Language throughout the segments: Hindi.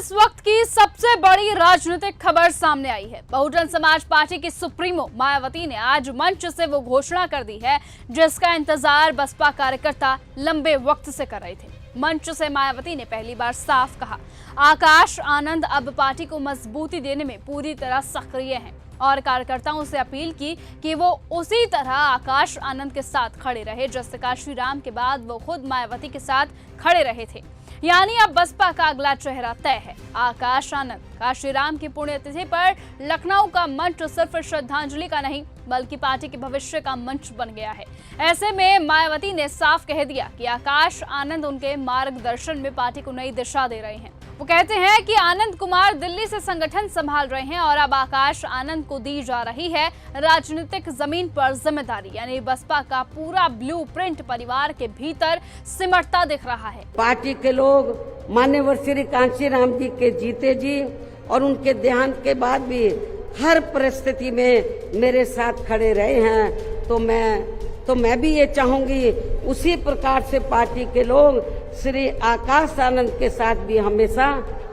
इस वक्त की सबसे बड़ी राजनीतिक खबर सामने आई है। बहुजन समाज पार्टी की सुप्रीमो मायावती ने आज मंच से वो घोषणा कर दी है जिसका इंतजार बसपा कार्यकर्ता लंबे वक्त से कर रहे थे। मंच से मायावती ने पहली बार साफ कहा, आकाश आनंद अब पार्टी को मजबूती देने में पूरी तरह सक्रिय हैं और कार्यकर्ताओं से अपील की कि वो उसी तरह आकाश आनंद के साथ खड़े रहे जिस काशीराम के बाद वो खुद मायावती के साथ खड़े रहे थे। यानी अब बसपा का अगला चेहरा तय है, आकाश आनंद। काशीराम की पुण्यतिथि पर लखनऊ का मंच सिर्फ श्रद्धांजलि का नहीं बल्कि पार्टी के भविष्य का मंच बन गया है। ऐसे में मायावती ने साफ कह दिया कि आकाश आनंद उनके मार्गदर्शन में पार्टी को नई दिशा दे रहे हैं। वो कहते हैं कि आनंद कुमार दिल्ली से संगठन संभाल रहे हैं और अब आकाश आनंद को दी जा रही है राजनीतिक जमीन पर जिम्मेदारी, यानी बसपा का पूरा ब्लूप्रिंट परिवार के भीतर सिमटता दिख रहा है। पार्टी के लोग माननीय श्री कांशीराम जी के जीते जी और उनके देहांत के बाद भी हर परिस्थिति में मेरे साथ खड़े रहे हैं, तो मैं भी ये चाहूंगी उसी प्रकार से पार्टी के लोग श्री आकाश आनंद के साथ भी हमेशा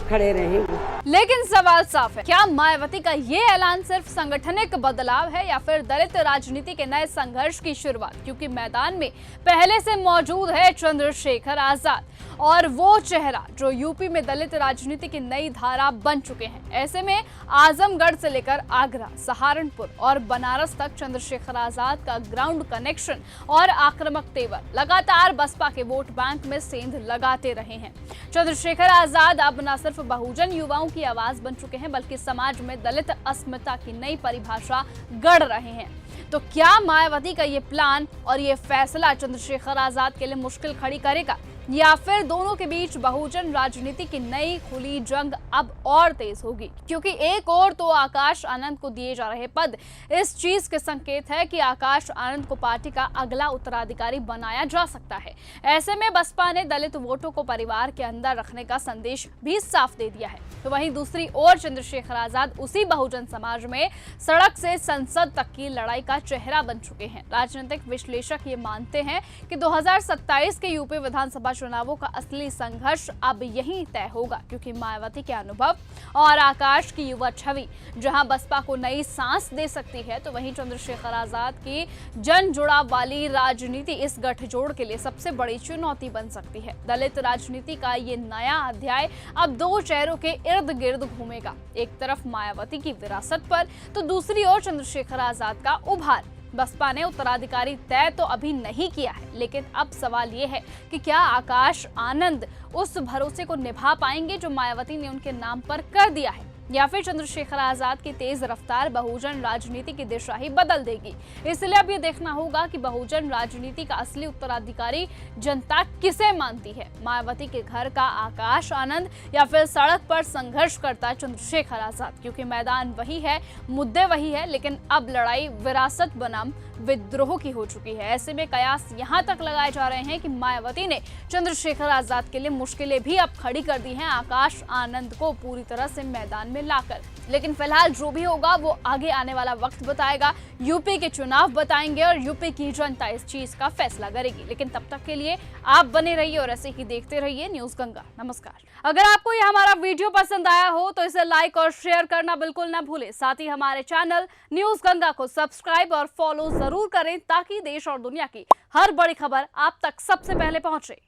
खड़े रहेंगे। लेकिन सवाल साफ है, क्या मायावती का ये ऐलान सिर्फ संगठनिक बदलाव है या फिर दलित राजनीति के नए संघर्ष की शुरुआत? क्योंकि मैदान में पहले से मौजूद है चंद्रशेखर आजाद और वो चेहरा जो यूपी में दलित राजनीति की नई धारा बन चुके हैं। ऐसे में आजमगढ़ से लेकर आगरा, सहारनपुर और बनारस तक चंद्रशेखर आजाद का ग्राउंड कनेक्शन और आक्रामक तेवर लगातार बसपा के वोट बैंक में सेंध लगाते रहे हैं। चंद्रशेखर आजाद अब न सिर्फ बहुजन युवाओं की आवाज बन चुके हैं बल्कि समाज में दलित अस्मिता की नई परिभाषा गढ़ रहे हैं। तो क्या मायावती का ये प्लान और ये फैसला चंद्रशेखर आजाद के लिए मुश्किल खड़ी करेगा या फिर दोनों के बीच बहुजन राजनीति की नई खुली जंग अब और तेज होगी? क्योंकि एक और तो आकाश आनंद को दिए जा रहे पद इस चीज के संकेत है कि आकाश आनंद को पार्टी का अगला उत्तराधिकारी बनाया जा सकता है। ऐसे में बसपा ने दलित वोटों को परिवार के अंदर रखने का संदेश भी साफ दे दिया है। तो वहीं दूसरी ओर चंद्रशेखर आजाद उसी बहुजन समाज में सड़क से संसद तक की लड़ाई का चेहरा बन चुके हैं। राजनीतिक विश्लेषक ये मानते हैं कि 2027 के यूपी विधानसभा चुनावों का असली संघर्ष अब यहीं तय होगा, क्योंकि मायावती के अनुभव और आकाश की युवा छवि जहां बसपा को नई सांस दे सकती है, तो वहीं चंद्रशेखर आजाद की जन जुड़ाव वाली राजनीति इस गठजोड़ के लिए सबसे बड़ी चुनौती बन सकती है। दलित राजनीति का ये नया अध्याय अब दो चेहरों के इर्द गिर्द घूमेगा, एक तरफ मायावती की विरासत पर तो दूसरी ओर चंद्रशेखर आजाद का उभार। बसपा ने उत्तराधिकारी तय तो अभी नहीं किया है, लेकिन अब सवाल ये है कि क्या आकाश आनंद उस भरोसे को निभा पाएंगे जो मायावती ने उनके नाम पर कर दिया है, या फिर चंद्रशेखर आजाद की तेज रफ्तार बहुजन राजनीति की दिशा ही बदल देगी। इसलिए अब ये देखना होगा कि बहुजन राजनीति का असली उत्तराधिकारी जनता किसे मानती है, मायावती के घर का आकाश आनंद या फिर सड़क पर संघर्ष करता चंद्रशेखर आजाद। क्योंकि मैदान वही है, मुद्दे वही है, लेकिन अब लड़ाई विरासत बनाम विद्रोह की हो चुकी है। ऐसे में कयास यहाँ तक लगाए जा रहे हैं कि मायावती ने चंद्रशेखर आजाद के लिए मुश्किलें भी अब खड़ी कर दी हैं आकाश आनंद को पूरी तरह से मैदान में लाकर। लेकिन फिलहाल जो भी होगा वो आगे आने वाला वक्त बताएगा, यूपी के चुनाव बताएंगे और यूपी की जनता इस चीज का फैसला करेगी। लेकिन तब तक के लिए आप बने रहिए और ऐसे ही देखते रहिए न्यूज गंगा। नमस्कार। अगर आपको ये हमारा वीडियो पसंद आया हो तो इसे लाइक और शेयर करना बिल्कुल ना भूलें। साथ ही हमारे चैनल न्यूज गंगा को सब्सक्राइब और फॉलो जरूर करें ताकि देश और दुनिया की हर बड़ी खबर आप तक सबसे पहले पहुंचे।